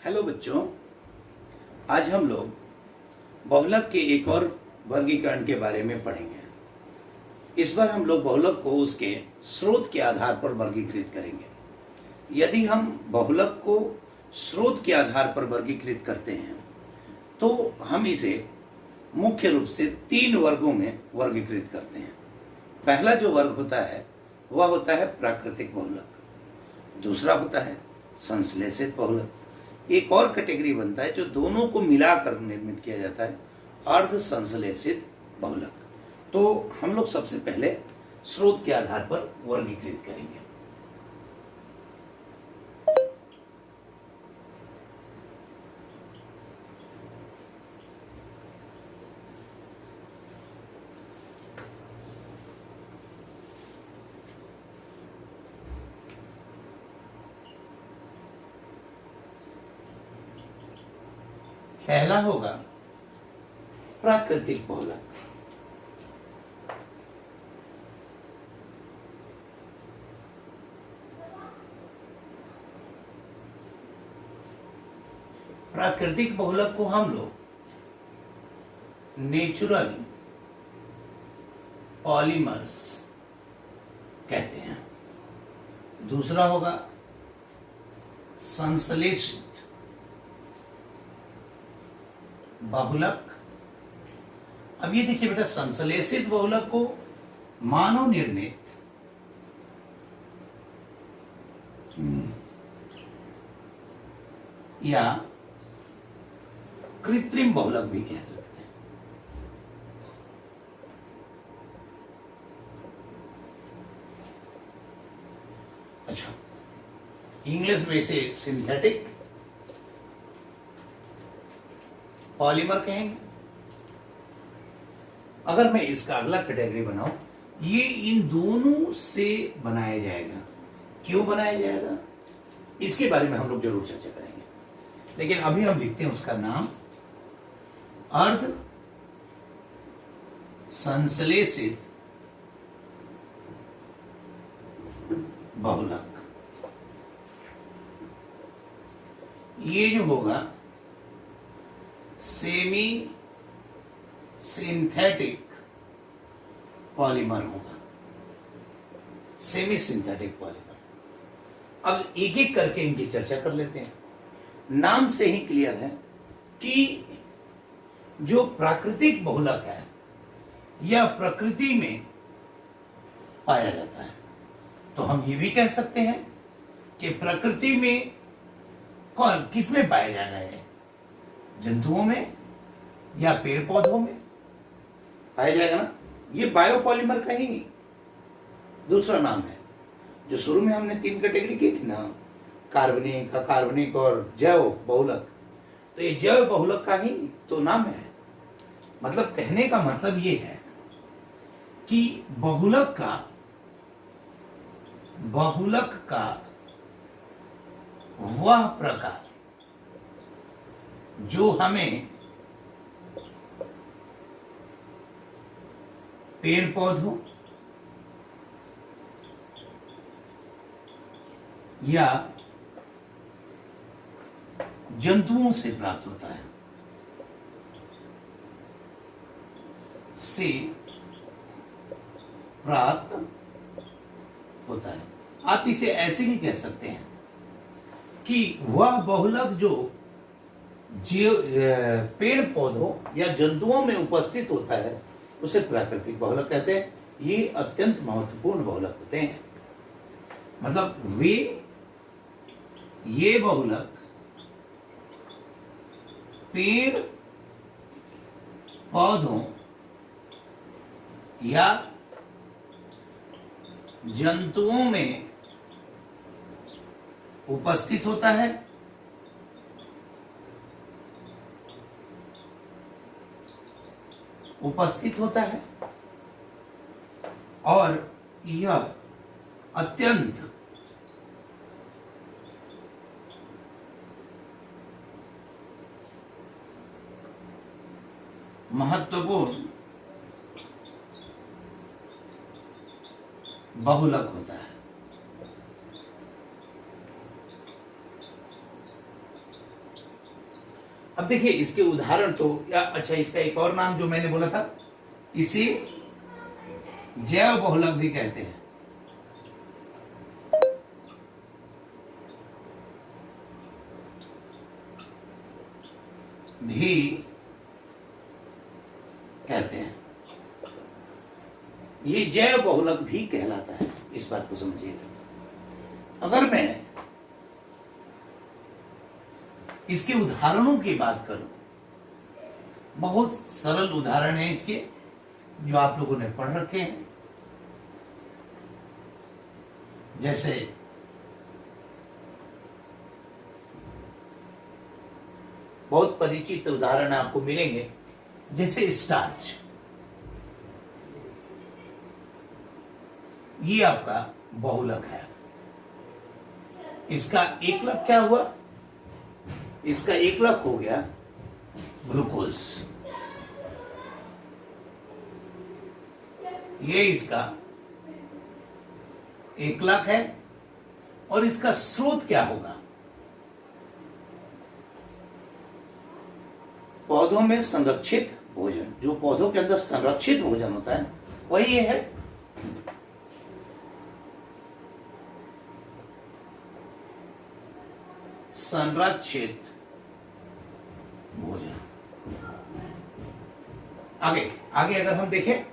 Hello बच्चों, आज हम लोग बहुलक के एक और वर्गीकरण के बारे में पढ़ेंगे। इस बार हम लोग बहुलक को उसके स्रोत के आधार पर वर्गीकृत करेंगे। यदि हम बहुलक को स्रोत के आधार पर वर्गीकृत करते हैं तो हम इसे मुख्य रूप से 3 वर्गों में वर्गीकृत करते हैं। पहला जो वर्ग होता है वह होता है प्राकृतिक बहुलक, दूसरा होता है संश्लेषित बहुलक, एक और कैटेगरी बनता है जो दोनों को मिलाकर निर्मित किया जाता है, अर्ध संश्लेषित बहुलक। तो हम लोग सबसे पहले स्रोत के आधार पर वर्गीकृत करेंगे। पहला होगा प्राकृतिक बहुलक। प्राकृतिक बहुलक को हम लोग नेचुरल पॉलीमर्स कहते हैं। दूसरा होगा संश्लेषित बहुलक। अब ये देखिए बेटा, संश्लेषित बहुलक को मानव निर्मित या कृत्रिम बहुलक भी कह सकते हैं। अच्छा, इंग्लिश में इसे सिंथेटिक पॉलीमर कहेंगे। अगर मैं इसका अगला कैटेगरी बनाऊं, ये इन दोनों से बनाया जाएगा। क्यों बनाया जाएगा इसके बारे में हम लोग जरूर चर्चा करेंगे, लेकिन अभी हम लिखते हैं उसका नाम अर्ध संश्लेषित बहुलक। ये जो होगा सेमी सिंथेटिक पॉलीमर होगा, सेमी सिंथेटिक पॉलीमर। अब एक एक करके इनकी चर्चा कर लेते हैं। नाम से ही क्लियर है कि जो प्राकृतिक बहुलक है यह प्रकृति में पाया जाता है। तो हम ये भी कह सकते हैं कि प्रकृति में किस में पाया जाना है, जंतुओं में या पेड़ पौधों में पाया जाएगा ना। ये बायोपॉलीमर का ही दूसरा नाम है। जो शुरू में हमने 3 कैटेगरी की थी ना, कार्बनिक, अकार्बनिक और जैव बहुलक, तो ये जैव बहुलक का ही तो नाम है। मतलब कहने का मतलब ये है कि बहुलक का वह प्रकार जो हमें पेड़ पौधों या जंतुओं से प्राप्त होता है, से प्राप्त होता है। आप इसे ऐसे भी कह सकते हैं कि वह बहुलक जो पेड़ पौधों या जंतुओं में उपस्थित होता है उसे प्राकृतिक बहुलक कहते हैं। ये अत्यंत महत्वपूर्ण बहुलक होते हैं। मतलब ये बहुलक पेड़ पौधों या जंतुओं में उपस्थित होता है और यह अत्यंत महत्वपूर्ण बहुलक होता है। अब देखिए इसके उदाहरण तो अच्छा, इसका एक और नाम जो मैंने बोला था, इसे जैव बहुलक भी कहते हैं। भी कहते हैं, ये जैव बहुलक भी कहलाता है, इस बात को समझिएगा। अगर मैं इसके उदाहरणों की बात करूं, बहुत सरल उदाहरण है इसके जो आप लोगों ने पढ़ रखे हैं। जैसे बहुत परिचित उदाहरण आपको मिलेंगे, जैसे स्टार्च। ये आपका बहुलक है। इसका एकलक क्या हुआ? इसका एकलक हो गया ग्लूकोज। ये इसका एकलक है। और इसका स्रोत क्या होगा? पौधों में संरक्षित भोजन, जो पौधों के अंदर संरक्षित भोजन होता है वही ये है। संरक्षित भोजन। आगे आगे अगर हम देखें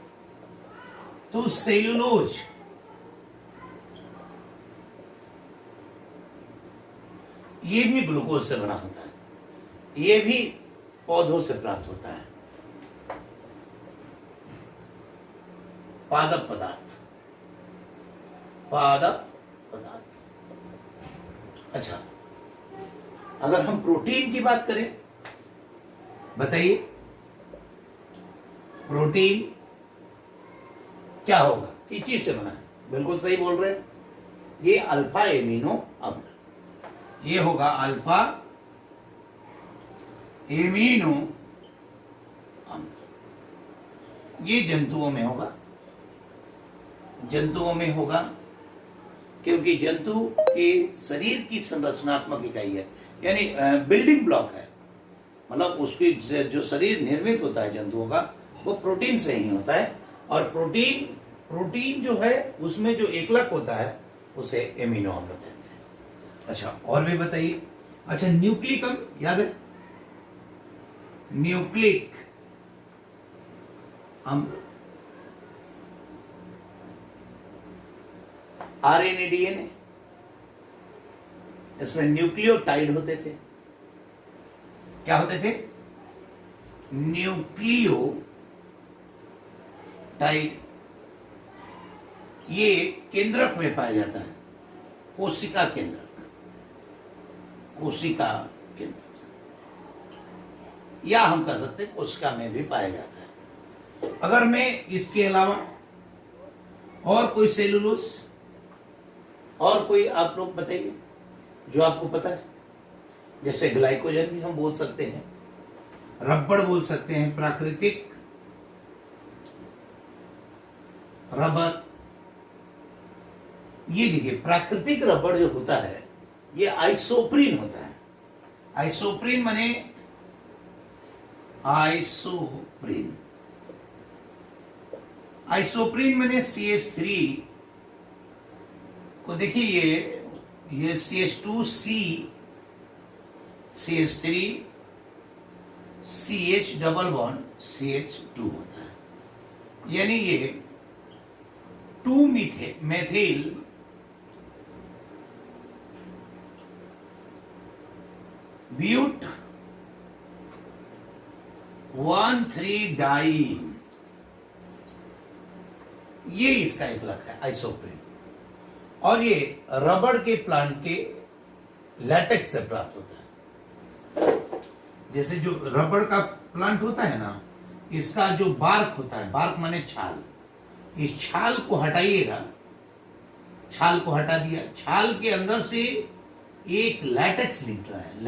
तो सेल्यूलोज, ये भी ग्लूकोज से बना होता है। ये भी पौधों से प्राप्त होता है। पादप पदार्थ, पादप पदार्थ। अच्छा, अगर हम प्रोटीन की बात करें, बताइए प्रोटीन क्या होगा, किस चीज से बना है? बिल्कुल सही बोल रहे हैं, ये अल्फा एमिनो अम्ल। ये होगा अल्फा एमिनो अम्ल। ये जंतुओं में होगा, जंतुओं में होगा, क्योंकि जंतु के शरीर की संरचनात्मक इकाई है, यानी बिल्डिंग ब्लॉक है। मतलब उसकी जो शरीर निर्मित होता है जंतुओं का, वो प्रोटीन से ही होता है। और प्रोटीन जो है उसमें जो एकलक होता है उसे एमिनो अम्ल कहते हैं। अच्छा, और भी बताइए। अच्छा, न्यूक्लिक अम्ल याद है? न्यूक्लिक अम्ल, आरएनए डीएनए, इसमें न्यूक्लियोटाइड होते थे। क्या होते थे? न्यूक्लियोटाइड। ये केंद्रक में पाया जाता है, कोशिका केंद्रक, कोशिका केंद्रक, या हम कह सकते हैं कोशिका में भी पाया जाता है। अगर मैं इसके अलावा और कोई सेलुलोज, और कोई आप लोग बताइए जो आपको पता है। जैसे ग्लाइकोजन भी हम बोल सकते हैं, रबड़ बोल सकते हैं, प्राकृतिक रबर। ये देखिए, प्राकृतिक रबड़ जो होता है ये आइसोप्रीन होता है। आइसोप्रीन माने आइसोप्रीन, आइसोप्रीन माने CH3 को देखिए, ये CH2C, CH3 CH double bond CH2 होता है। यानी ये 2 मेथिल ब्यूट 1,3 डाइन, ये इसका एकलक है आइसोप्रीन। और ये रबड़ के प्लांट के लैटेक्स से प्राप्त होता है। जैसे जो रबड़ का प्लांट होता है ना, इसका जो बार्क होता है, बार्क माने छाल, इस छाल को हटाइएगा, छाल को हटा दिया, छाल के अंदर से एक लैटेक्स निकल रहा है।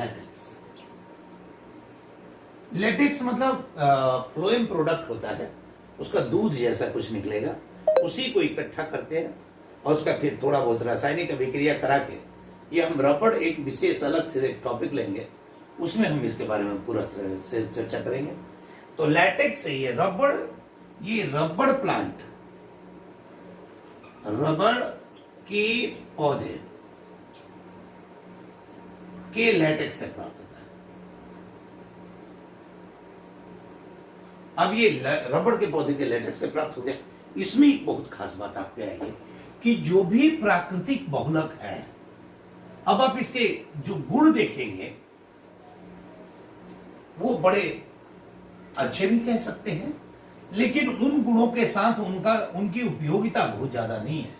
लैटेक्स मतलब फ्लोएम प्रोडक्ट होता है, उसका दूध जैसा कुछ निकलेगा, उसी को इकट्ठा करते हैं और उसका फिर थोड़ा बहुत रासायनिक अभिक्रिया करा के, ये हम रबड़ एक विशेष अलग से टॉपिक लेंगे, उसमें हम इसके बारे में पूरा तरह से चर्चा करेंगे। तो लैटेक्स है ये रबड़ प्लांट, रबड़ के पौधे के लैटेक्स से प्राप्त होता है। अब ये रबड़ के पौधे के लैटेक्स से प्राप्त हो गया। इसमें एक बहुत खास बात आपके आएगी कि जो भी प्राकृतिक बहुलक है, अब आप इसके जो गुण देखेंगे वो बड़े अच्छे भी कह सकते हैं, लेकिन उन गुणों के साथ उनकी उपयोगिता बहुत ज्यादा नहीं है।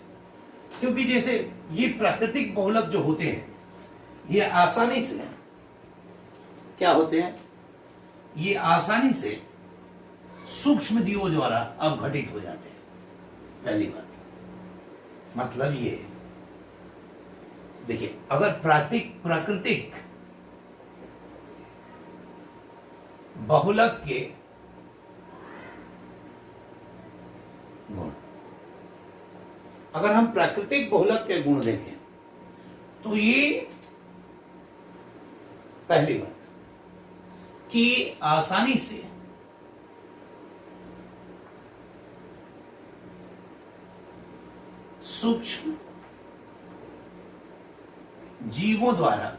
क्योंकि जैसे ये प्राकृतिक बहुलक जो होते हैं ये आसानी से क्या होते हैं, ये आसानी से सूक्ष्म जीवों द्वारा अपघटित हो जाते हैं। पहली बात मतलब ये देखिए, अगर प्राकृतिक बहुलक के गुण, अगर हम प्राकृतिक बहुलक के गुण देखें तो ये पहली बात कि आसानी से सूक्ष्म जीवों द्वारा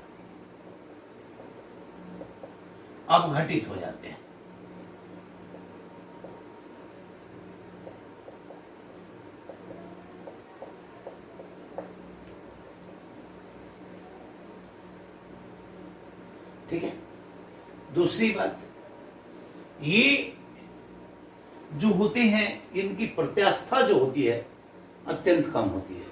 अपघटित हो जाते हैं। ठीक है। दूसरी बात, ये जो होते हैं इनकी प्रत्यास्था जो होती है अत्यंत कम होती है।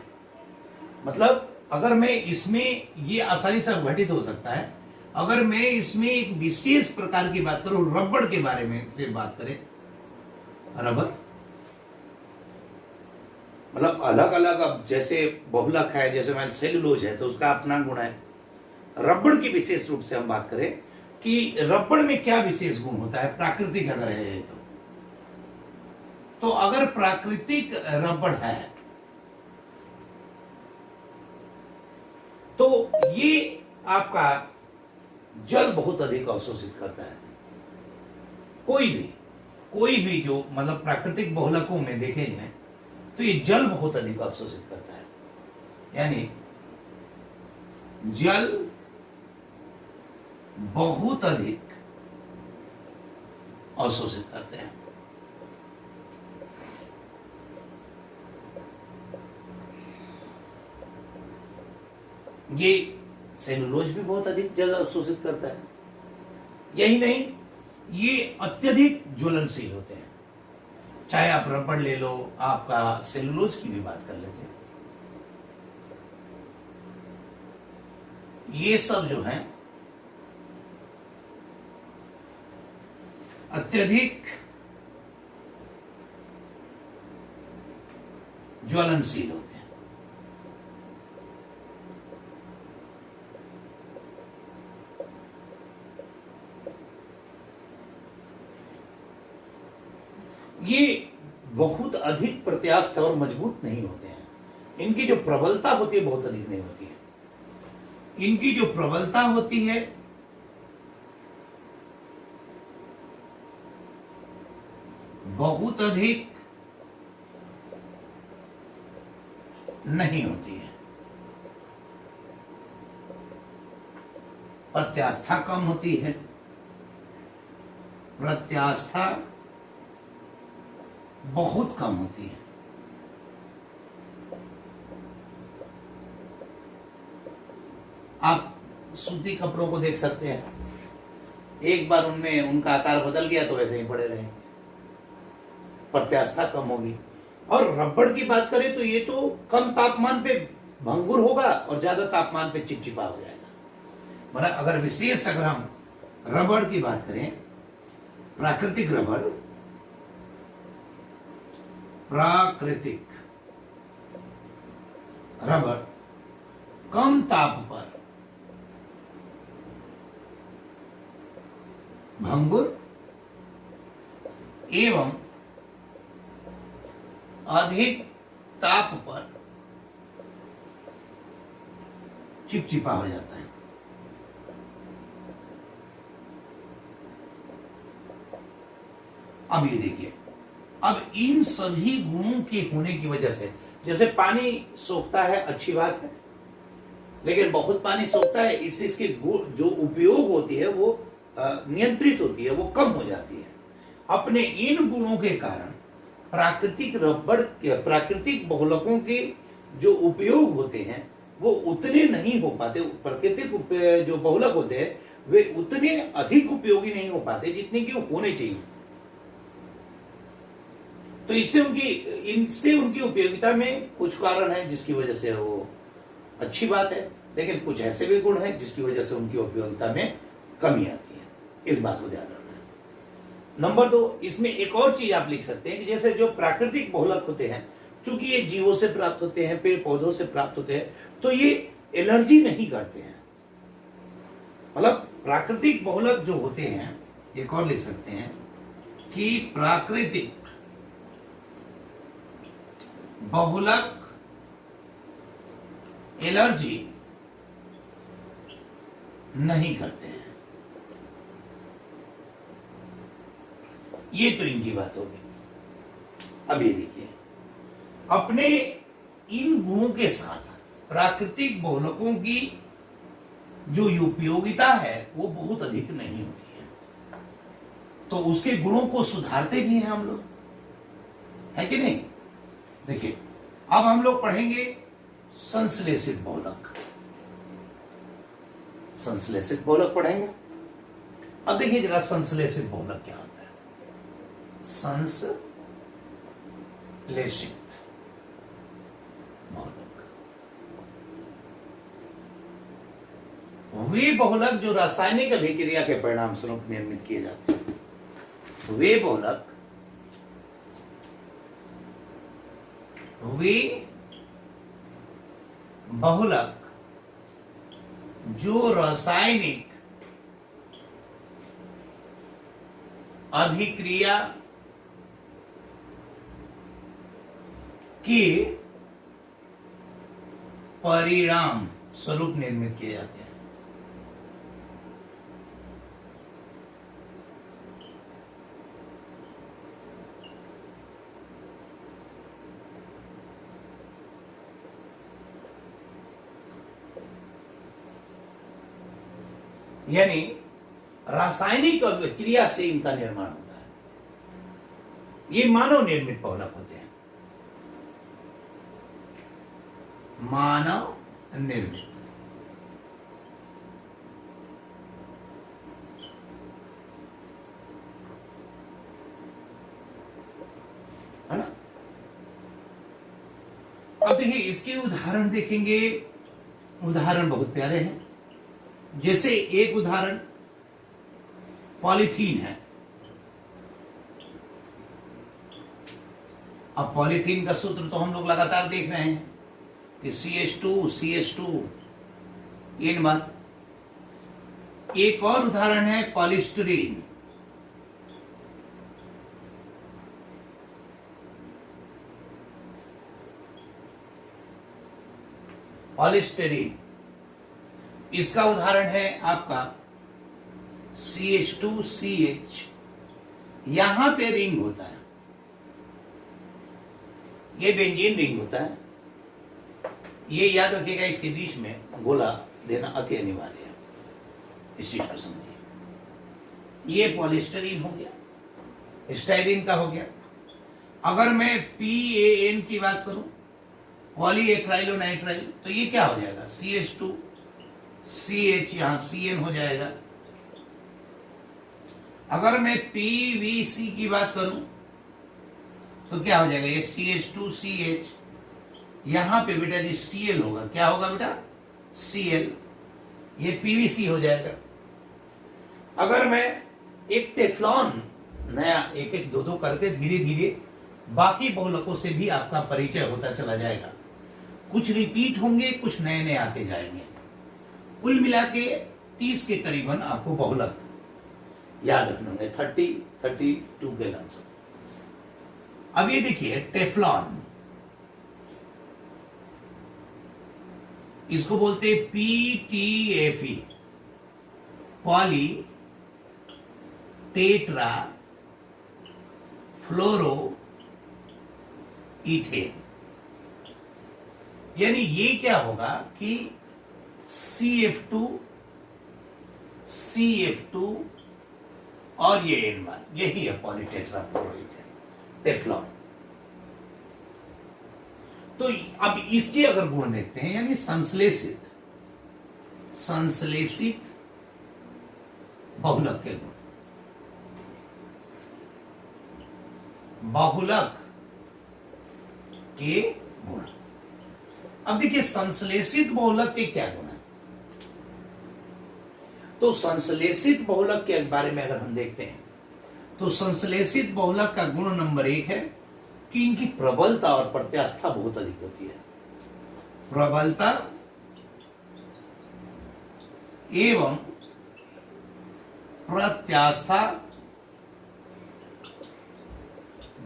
मतलब अगर मैं इसमें, ये आसानी से अपघटित हो सकता है। अगर मैं इसमें एक विशेष प्रकार की बात करूं, रबड़ के बारे में से बात करें, रबड़ मतलब अलग अलग, अब जैसे बहुलक है, जैसे मान सेलुलोज है तो उसका अपना गुण है। रबड़ की विशेष रूप से हम बात करें कि रबड़ में क्या विशेष गुण होता है, प्राकृतिक अगर है तो अगर प्राकृतिक रबड़ है तो ये आपका जल बहुत अधिक अवशोषित करता है। कोई भी जो मतलब प्राकृतिक बहुलकों में देखे जाए तो ये जल बहुत अधिक अवशोषित करता है, यानी जल बहुत अधिक अवशोषित करते हैं। ये सेलुलोज भी बहुत अधिक जल अवशोषित करता है। यही नहीं, ये अत्यधिक ज्वलनशील होते हैं। चाहे आप रबड़ ले लो, आपका सेलुलोज की भी बात कर लेते हैं, ये सब जो है अत्यधिक ज्वलनशील होते हैं। ये बहुत अधिक प्रत्यास्थ और मजबूत नहीं होते हैं। इनकी जो प्रबलता होती है बहुत अधिक नहीं होती है। इनकी जो प्रबलता होती है बहुत अधिक नहीं होती है। प्रत्यास्था कम होती है। प्रत्यास्था बहुत कम होती है। आप सूती कपड़ों को देख सकते हैं, एक बार उनमें उनका आकार बदल गया तो वैसे ही पड़े रहे, प्रत्यास्था कम होगी। और रबड़ की बात करें तो ये तो कम तापमान पे भंगुर होगा और ज्यादा तापमान पे चिपचिपा हो जाएगा। मतलब अगर विशेष अगर हम रबड़ की बात करें, प्राकृतिक रबड़, प्राकृतिक रबड़ कम ताप पर भंगुर एवं अधिक ताप पर चिपचिपा हो जाता है। अब ये देखिए, अब इन सभी गुणों के होने की वजह से, जैसे पानी सोखता है अच्छी बात है, लेकिन बहुत पानी सोखता है इससे इसके जो उपयोग होती है वो नियंत्रित होती है, वो कम हो जाती है। अपने इन गुणों के कारण प्राकृतिक बहुलकों के जो उपयोग होते हैं वो उतने नहीं हो पाते। प्राकृतिक जो बहुलक होते हैं वे उतने अधिक उपयोगी नहीं हो पाते जितने कि होने चाहिए। तो इनसे उनकी उपयोगिता में कुछ कारण है जिसकी वजह से वो अच्छी बात है, लेकिन कुछ ऐसे भी गुण हैं जिसकी वजह से उनकी उपयोगिता में कमी आती है। इस बात को ध्यान रखना है। नंबर 2, इसमें एक और चीज आप लिख सकते हैं कि जैसे जो प्राकृतिक बहुलक होते हैं, चूंकि ये जीवों से प्राप्त होते हैं, पेड़ पौधों से प्राप्त होते हैं, तो ये एलर्जी नहीं करते हैं। मतलब प्राकृतिक बहुलक जो होते हैं, एक और लिख सकते हैं कि प्राकृतिक बहुलक एलर्जी नहीं करते हैं। ये तो इनकी बात होगी। अब ये देखिए, अपने इन गुणों के साथ प्राकृतिक बहुलकों की जो उपयोगिता है वो बहुत अधिक नहीं होती है, तो उसके गुणों को सुधारते भी हैं हम लोग, है कि नहीं। देखिए, अब हम लोग पढ़ेंगे संश्लेषित बहुलक। संश्लेषित बहुलक पढ़ेंगे। अब देखिए जरा संश्लेषित बहुलक क्या होता है। संश्लेषित बहुलक वे बहुलक जो रासायनिक अभिक्रिया के परिणाम स्वरूप निर्मित किए जाते हैं। वे बहुलक जो रासायनिक अभिक्रिया के परिणाम स्वरूप निर्मित किए जाते हैं। यानी रासायनिक क्रिया से इनका निर्माण होता है। ये मानव निर्मित बहुलक होते हैं। मानव निर्मित, है ना। अब देखिए इसके उदाहरण देखेंगे। उदाहरण बहुत प्यारे हैं। जैसे एक उदाहरण पॉलीथीन है। अब पॉलीथीन का सूत्र तो हम लोग लगातार देख रहे हैं कि CH2 N1। एक और उदाहरण है पॉलीस्टीरीन। पॉलीस्टीरीन, इसका उदाहरण है आपका CH2CH। यहां पे रिंग होता है, ये बेंजीन रिंग होता है। ये याद रखिएगा, इसके बीच में गोला देना अति अनिवार्य है। इस चीज को समझिए। ये पॉलीस्टीरीन हो गया, स्टाइरीन का हो गया। अगर मैं PAN की बात करूं, पॉलीएक्राइलोनाइट्राइल, तो ये क्या हो जाएगा CH2CH, यहां CN हो जाएगा। अगर मैं PVC की बात करूं तो क्या हो जाएगा, ये CH2CH, यहां पे बेटा जी Cl होगा। क्या होगा बेटा, Cl। ये PVC हो जाएगा। अगर मैं एक टेफ्लॉन नया एक एक दो करके धीरे धीरे बाकी बहुलकों से भी आपका परिचय होता चला जाएगा। कुछ रिपीट होंगे, कुछ नए नए आते जाएंगे। कुल मिला के 30 के करीबन आपको बहुलक याद रखने होंगे। 32 के लगभग। अब ये देखिए टेफ्लॉन, इसको बोलते हैं PTFE, पॉली टेट्रा फ्लोरो इथेन। यानी ये क्या होगा कि CF2 और ये N1, यही है पॉलीटेट्राफ्लोरोइथेन, टेफ्लॉन। तो अब इसके अगर गुण देखते हैं, यानी संश्लेषित बहुलक के गुण, बहुलक के गुण। अब देखिए संश्लेषित बहुलक के क्या गुण है। तो संश्लेषित बहुलक के बारे में अगर हम देखते हैं तो संश्लेषित बहुलक का गुण नंबर 1 है कि इनकी प्रबलता और प्रत्यास्था बहुत अधिक होती है। प्रबलता एवं प्रत्यास्था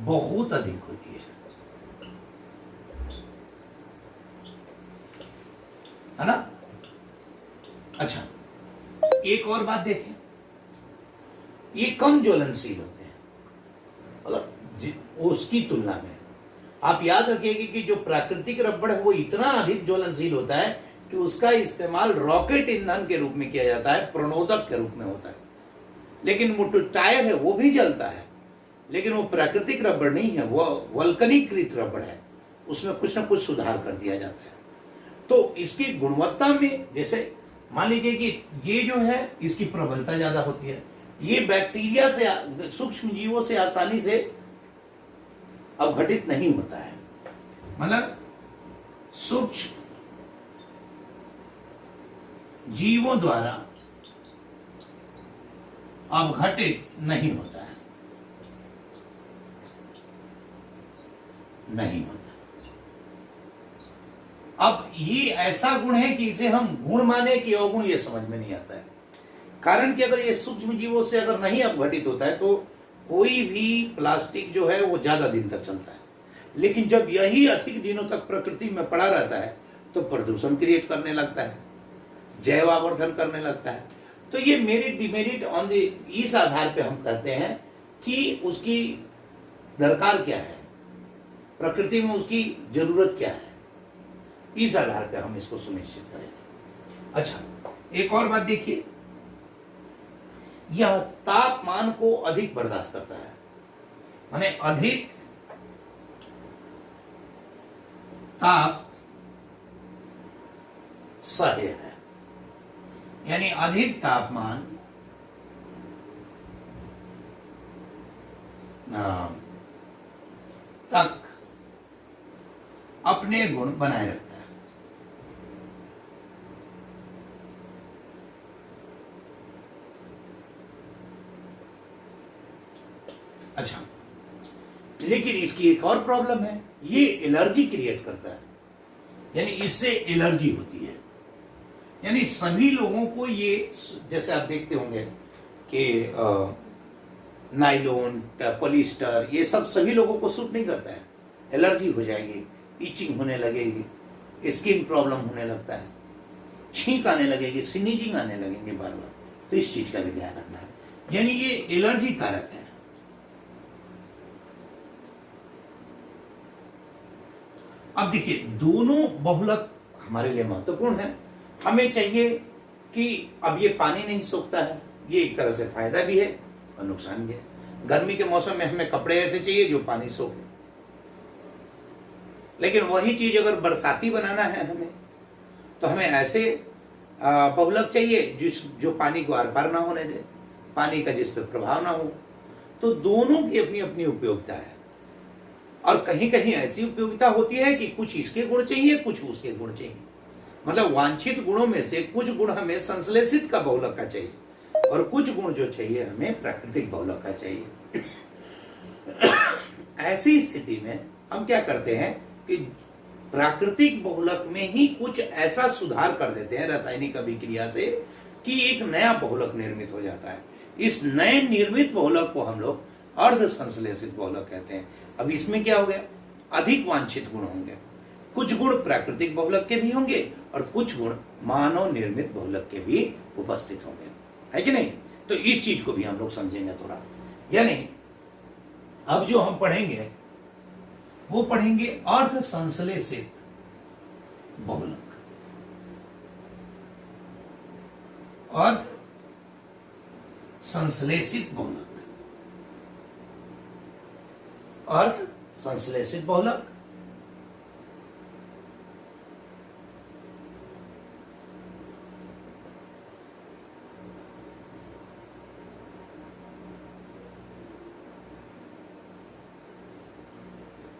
बहुत अधिक होती है ना। अच्छा, एक और बात देखें, ये कम ज्वलनशील होते हैं, मतलब उसकी तुलना में। आप याद रखिएगा कि जो प्राकृतिक रबड़ है वो इतना अधिक ज्वलनशील होता है कि उसका इस्तेमाल रॉकेट ईंधन के रूप में किया जाता है, प्रणोदक के रूप में होता है। लेकिन वो टायर है वो भी जलता है, लेकिन वो प्राकृतिक रबड़ नहीं है, वो वल्कनीकृत रबड़ है, उसमें कुछ ना कुछ सुधार कर दिया जाता है। तो इसकी गुणवत्ता में, जैसे मान लीजिए कि ये जो है इसकी प्रबलता ज्यादा होती है, ये बैक्टीरिया से, सूक्ष्म जीवों से आसानी से अवघटित नहीं होता है, मतलब सूक्ष्म जीवों द्वारा अवघटित नहीं होता है, नहीं होता। अब ये ऐसा गुण है कि इसे हम गुण माने कि अवगुण, ये समझ में नहीं आता है। कारण कि अगर ये सूक्ष्म जीवों से अगर नहीं अपघटित होता है तो कोई भी प्लास्टिक जो है वो ज्यादा दिन तक चलता है, लेकिन जब यही अधिक दिनों तक प्रकृति में पड़ा रहता है तो प्रदूषण क्रिएट करने लगता है, जैव आवर्धन करने लगता है। तो ये मेरिट डिमेरिट ऑन द, इस आधार पे हम कहते हैं कि उसकी दरकार क्या है, प्रकृति में उसकी जरूरत क्या है, इस आधार पे हम इसको सुनिश्चित करेंगे। अच्छा, एक और बात देखिए, यह तापमान को अधिक बर्दाश्त करता है, माने अधिक ताप सह्य है, यानी अधिक तापमान तक अपने गुण बनाए रखता है। अच्छा, लेकिन इसकी एक और प्रॉब्लम है, ये एलर्जी क्रिएट करता है, यानी इससे एलर्जी होती है। यानी सभी लोगों को ये, जैसे आप देखते होंगे कि नाइलॉन, पॉलिस्टर, ये सब सभी लोगों को सूट नहीं करता है, एलर्जी हो जाएगी, इचिंग होने लगेगी, स्किन प्रॉब्लम होने लगता है, छींक आने लगेगी, स्नीजिंग आने लगेंगे बार बार। तो इस चीज का भी ध्यान रखना है, यानी ये एलर्जी कारक है। अब देखिए, दोनों बहुलक हमारे लिए महत्वपूर्ण है। हमें चाहिए कि अब ये पानी नहीं सोखता है, ये एक तरह से फायदा भी है और नुकसान भी है। गर्मी के मौसम में हमें कपड़े ऐसे चाहिए जो पानी सोखे, लेकिन वही चीज अगर बरसाती बनाना है हमें, तो हमें ऐसे बहुलक चाहिए जो पानी को आर पार ना होने दे, पानी का जिस पर प्रभाव ना हो। तो दोनों की अपनी अपनी उपयोगिता है, और कहीं कहीं ऐसी उपयोगिता होती है कि कुछ इसके गुण चाहिए, कुछ उसके गुण चाहिए। मतलब वांछित गुणों में से कुछ गुण हमें संश्लेषित का बहुलक का चाहिए, और कुछ गुण जो चाहिए हमें प्राकृतिक बहुलक का चाहिए। ऐसी स्थिति में हम क्या करते हैं कि प्राकृतिक बहुलक में ही कुछ ऐसा सुधार कर देते हैं रासायनिक अभिक्रिया से कि एक नया बहुलक निर्मित हो जाता है। इस नए निर्मित बहुलक को हम लोग अर्ध संश्लेषित बहुलक कहते हैं। अब इसमें क्या हो गया, अधिक वांछित गुण होंगे, कुछ गुण प्राकृतिक बहुलक के भी होंगे और कुछ गुण मानव निर्मित बहुलक के भी उपस्थित होंगे, है कि नहीं। तो इस चीज को भी हम लोग समझेंगे थोड़ा। यानी अब जो हम पढ़ेंगे वो पढ़ेंगे अर्ध संश्लेषित बहुलक। अर्ध संश्लेषित बहुलक, अर्ध संश्लेषित बहुलक।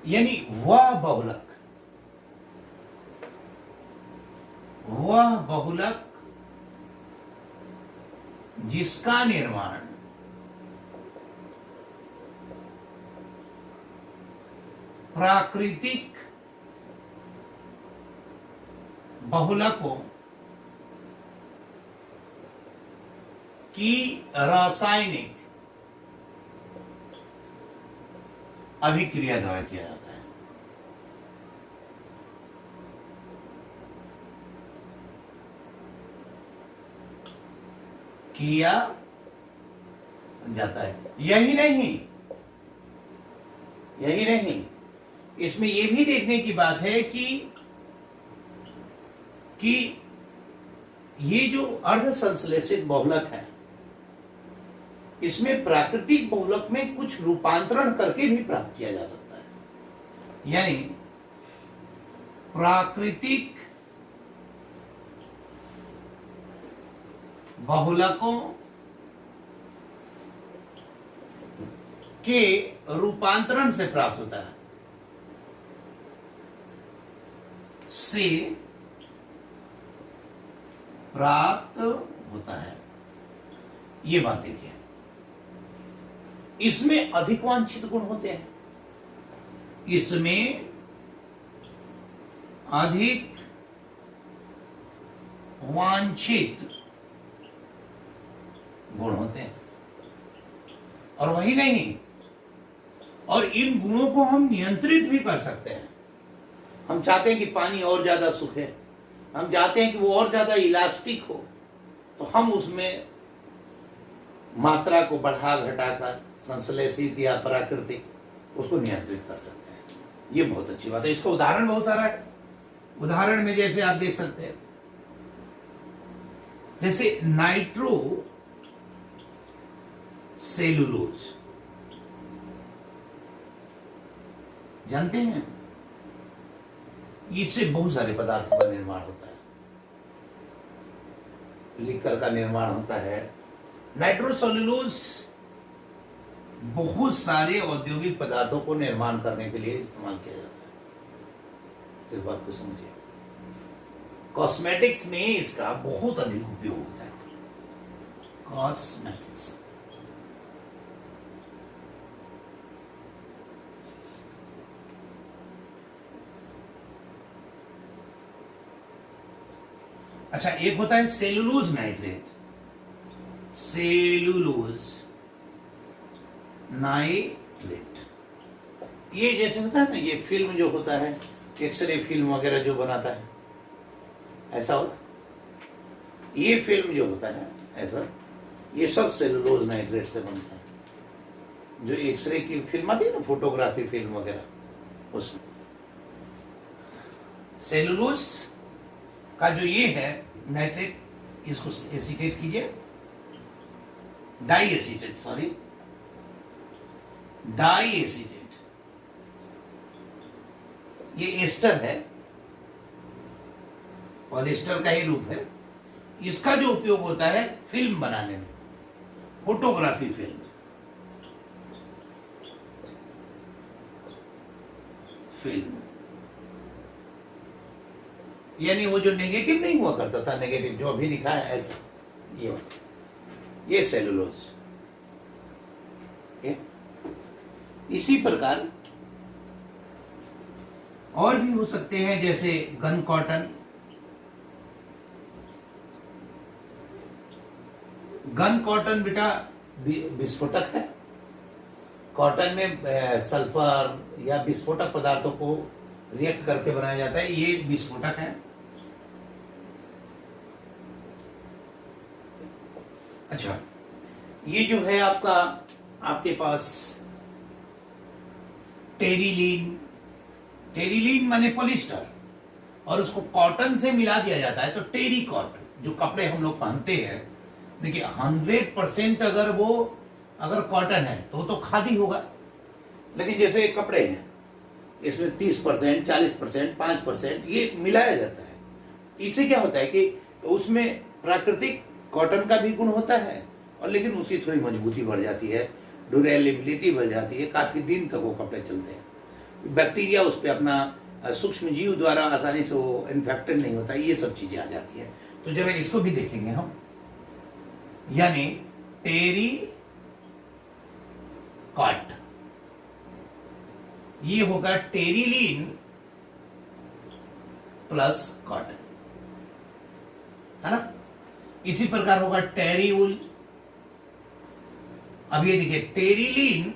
यानी वह बहुलक जिसका निर्माण प्राकृतिक बहुलकों की रासायनिक अभिक्रिया द्वारा किया जाता है। किया जाता है। यही नहीं, इसमें यह भी देखने की बात है कि ये जो अर्ध संश्लेषित बहुलक है, इसमें प्राकृतिक बहुलक में कुछ रूपांतरण करके भी प्राप्त किया जा सकता है। यानी प्राकृतिक बहुलकों के रूपांतरण से प्राप्त होता है, से प्राप्त होता है। ये बात देखिए, इसमें अधिक वांछित गुण होते हैं, इसमें अधिक वांछित गुण होते हैं। और वही नहीं, और इन गुणों को हम नियंत्रित भी कर सकते हैं। हम चाहते हैं कि पानी और ज्यादा सूखे, हम चाहते हैं कि वो और ज्यादा इलास्टिक हो, तो हम उसमें मात्रा को बढ़ा घटाकर संश्लेषित या प्राकृतिक उसको नियंत्रित कर सकते हैं। ये बहुत अच्छी बात है। इसका उदाहरण बहुत सारा है। उदाहरण में जैसे आप देख सकते हैं, जैसे नाइट्रो सेलुलोज, जानते हैं इससे बहुत सारे पदार्थों का निर्माण होता है। लिकर का निर्माण होता है। नाइट्रोसेलुलोज बहुत सारे औद्योगिक पदार्थों को निर्माण करने के लिए इस्तेमाल किया जाता है। इस बात को समझिए। कॉस्मेटिक्स में इसका बहुत अधिक उपयोग होता है। कॉस्मेटिक्स, अच्छा, एक होता है सेलुलोज नाइट्रेट, सेलुलोज नाइट्रेट। ये जैसे होता है ना, ये फिल्म जो होता है, एक्सरे फिल्म वगैरह जो बनाता है, ऐसा होता। ये फिल्म जो होता है ऐसा, ये सब सेलुलोज नाइट्रेट से बनता है। जो एक्सरे की फिल्म आती है ना, फोटोग्राफी फिल्म वगैरह, उसमें सेलुलोज का जो ये है नाइट्रेट, इसको एसीटेट कीजिए, diacetate, sorry diacetate. ये एस्टर है, पॉलिएस्टर का ही रूप है। इसका जो उपयोग होता है फिल्म बनाने में, फोटोग्राफी फिल्म, यानी वो जो नेगेटिव नहीं हुआ करता था, नेगेटिव जो अभी दिखा है ऐसा, ये सेलुलोज। इसी प्रकार और भी हो सकते हैं, जैसे गन कॉटन। गन कॉटन बेटा विस्फोटक है। कॉटन में सल्फर या विस्फोटक पदार्थों को रिएक्ट करके बनाया जाता है, ये विस्फोटक है। अच्छा, ये जो है आपका, आपके पास टेरिलीन, टेरिलीन माने पॉलिस्टर, और उसको कॉटन से मिला दिया जाता है तो टेरिकॉट, जो कपड़े हम लोग पहनते हैं, देखिए 100% अगर कॉटन है तो खादी होगा, लेकिन जैसे कपड़े हैं इसमें 30%, 40%, 5% ये मिलाया जाता है। इससे क्या होता है कि उसमें प्राकृतिक कॉटन का भी गुण होता है, और लेकिन उसकी थोड़ी मजबूती बढ़ जाती है, ड्यूरेबिलिटी बढ़ जाती है, काफी दिन तक वो कपड़े चलते हैं, बैक्टीरिया उस पर अपना सूक्ष्म जीव द्वारा आसानी से वो इन्फेक्टेड नहीं होता, ये सब चीजें आ जाती है। तो जरा इसको भी देखेंगे हम, यानी टेरी कॉट, ये होगा टेरिलीन प्लस कॉटन, है ना। इसी प्रकार होगा टेरीवुल। अब ये देखिए टेरिलीन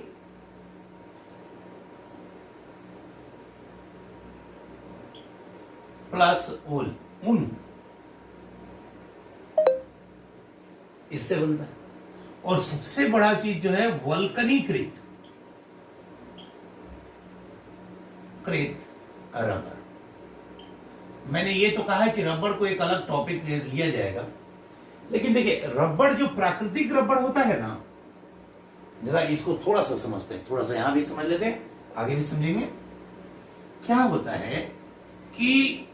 प्लस वुल, ऊन, इससे बनता है। और सबसे बड़ा चीज जो है वल्कनीकृत रबर। मैंने ये तो कहा है कि रबर को एक अलग टॉपिक लिया जाएगा, लेकिन देखिए रबर जो प्राकृतिक रबर होता है ना, जरा इसको थोड़ा सा समझते हैं, थोड़ा सा यहां भी समझ लेते हैं, आगे भी समझेंगे। क्या होता है कि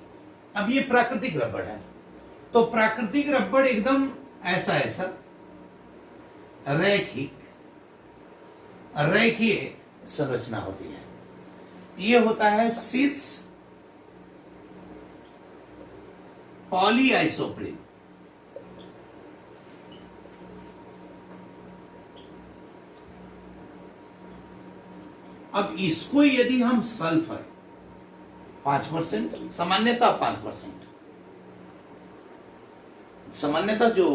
अब ये प्राकृतिक रबर है, तो प्राकृतिक रबर एकदम ऐसा ऐसा रेखीय संरचना होती है। ये होता है सिस पॉलीआइसोप्रीन। अब इसको यदि हम सल्फर 5%, सामान्यतः 5%, सामान्यतः जो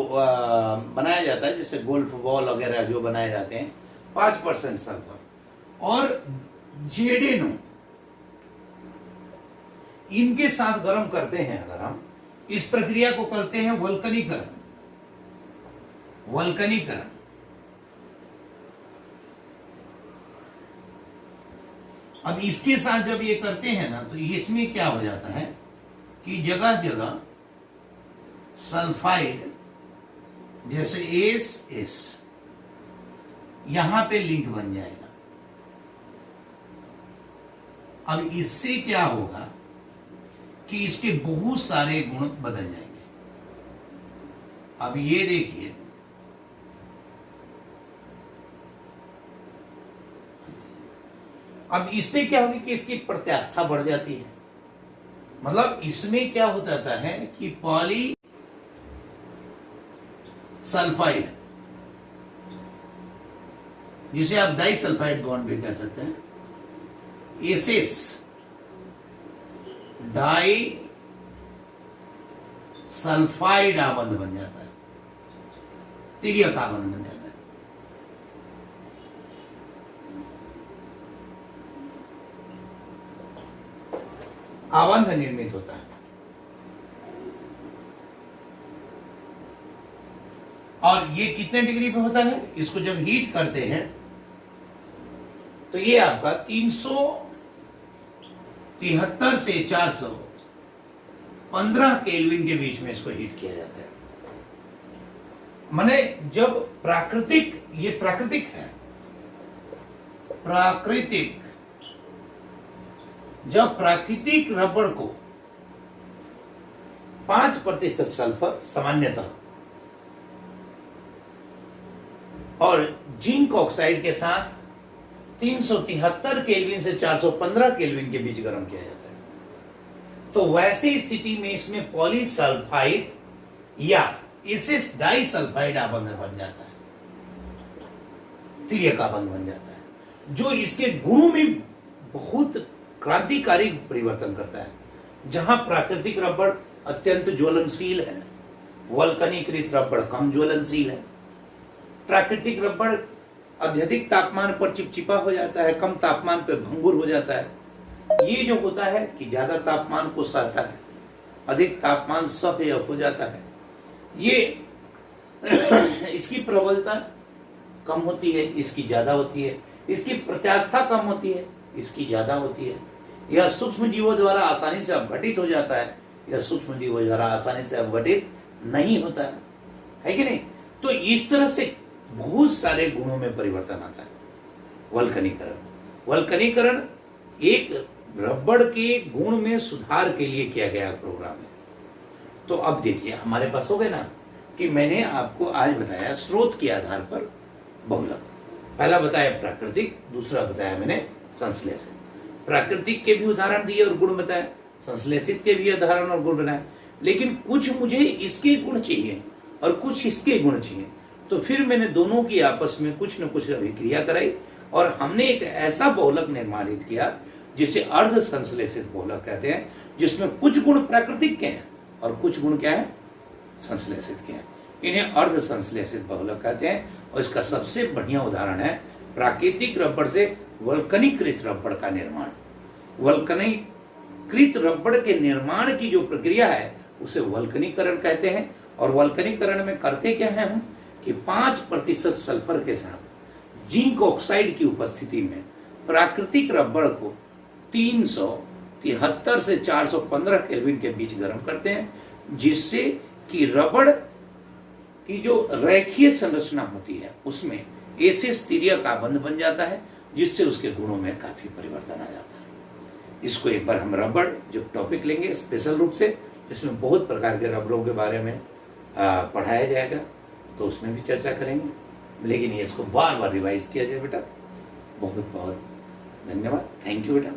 बनाया जाता है, जैसे गोल्फ बॉल वगैरह जो बनाए जाते हैं, 5% सल्फर और जेडेनो, इनके साथ गर्म करते हैं। अगर हम इस प्रक्रिया को करते हैं वल्कनीकरण, अब इसके साथ जब ये करते हैं ना, तो इसमें क्या हो जाता है कि जगह जगह सल्फाइड, जैसे एस यहां पे लिंक बन जाएगा। अब इससे क्या होगा कि इसके बहुत सारे गुण बदल जाएंगे। अब ये देखिए, अब इससे क्या होगी कि इसकी प्रत्यास्थता बढ़ जाती है। मतलब इसमें क्या हो जाता है कि पॉली सल्फाइड, जिसे आप डाई सल्फाइड बॉन्ड भी कह सकते हैं, एसिस डाई सल्फाइड आबंध बन जाता है, तिर्यक आबंध बन जाता है। आबंध निर्मित होता है। और ये कितने डिग्री पे होता है? इसको जब हीट करते हैं तो ये आपका 373 से 415 केल्विन के बीच में इसको हीट किया जाता है। माने जब प्राकृतिक, ये प्राकृतिक है, जब प्राकृतिक रबर को 5% सल्फर सामान्यतः और जिंक ऑक्साइड के साथ 373 केल्विन से 415 केल्विन के बीच गर्म किया जाता है, तो वैसी स्थिति में इसमें पॉलीसल्फाइड या एसिस डाई सल्फाइड आबंध बन जाता है, तिर्यक आबंध बन जाता है, जो इसके गुणों में बहुत क्रांतिकारी परिवर्तन करता है। जहां प्राकृतिक रबर अत्यंत ज्वलनशील है, वल्कनीकृत रबर कम ज्वलनशील है। प्राकृतिक रबर अत्यधिक तापमान पर चिपचिपा हो जाता है, कम तापमान पर भंगुर हो जाता है। ये जो होता है कि ज्यादा तापमान को सहता है, अधिक तापमान सह्य हो जाता है। ये इसकी प्रबलता कम होती है, इसकी ज्यादा होती है, इसकी प्रत्यास्थता कम होती है, इसकी ज्यादा होती है। यह सूक्ष्म जीवों द्वारा आसानी से अपघटित हो जाता है, यह सूक्ष्म जीवों द्वारा आसानी से अपघटित नहीं होता है कि नहीं। तो इस तरह से बहुत सारे गुणों में परिवर्तन आता है। वल्कनीकरण एक रबड़ के गुण में सुधार के लिए किया गया प्रोग्राम है। तो अब देखिए हमारे पास हो गए ना कि मैंने आपको आज बताया स्रोत के आधार पर बहुलक। पहला बताया प्राकृतिक, दूसरा बताया मैंने संश्लेषित। प्राकृतिक के भी उदाहरण दिए और गुण बताए, संश्लेषित के भी उदाहरण और गुण बनाए। लेकिन कुछ मुझे इसके गुण चाहिए और कुछ इसके गुण चाहिए, तो फिर मैंने दोनों की आपस में कुछ न कुछ अभिक्रिया कराई और हमने एक ऐसा बहुलक निर्माणित किया जिसे अर्ध संश्लेषित बहुलक कहते हैं, जिसमें कुछ गुण प्राकृतिक के हैं और कुछ गुण क्या है, संश्लेषित के हैं। इन्हें अर्ध संश्लेषित बहुलक कहते हैं। और इसका सबसे बढ़िया उदाहरण है प्राकृतिक रबड़ से वल्कनीकृत रबड़ का निर्माण। वल्कनीकृत रबड़ के निर्माण की जो प्रक्रिया है उसे वल्कनीकरण कहते हैं। और वल्कनीकरण में करते क्या है हम कि 5% सल्फर के साथ जिंक ऑक्साइड की उपस्थिति में प्राकृतिक रबड़ को 373 से 415 केल्विन के बीच गर्म करते हैं, जिससे कि रबड़ की जो रेखीय संरचना होती है उसमें एसिस तिर्यक का बंध बन जाता है, जिससे उसके गुणों में काफी परिवर्तन आ जाता है। इसको एक बार हम रबड़ जो टॉपिक लेंगे स्पेशल रूप से, जिसमें बहुत प्रकार के रबड़ों के बारे में पढ़ाया जाएगा, तो उसमें भी चर्चा करेंगे। लेकिन ये इसको बार बार रिवाइज किया जाए बेटा। बहुत बहुत धन्यवाद। थैंक यू बेटा।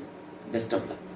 Best of luck.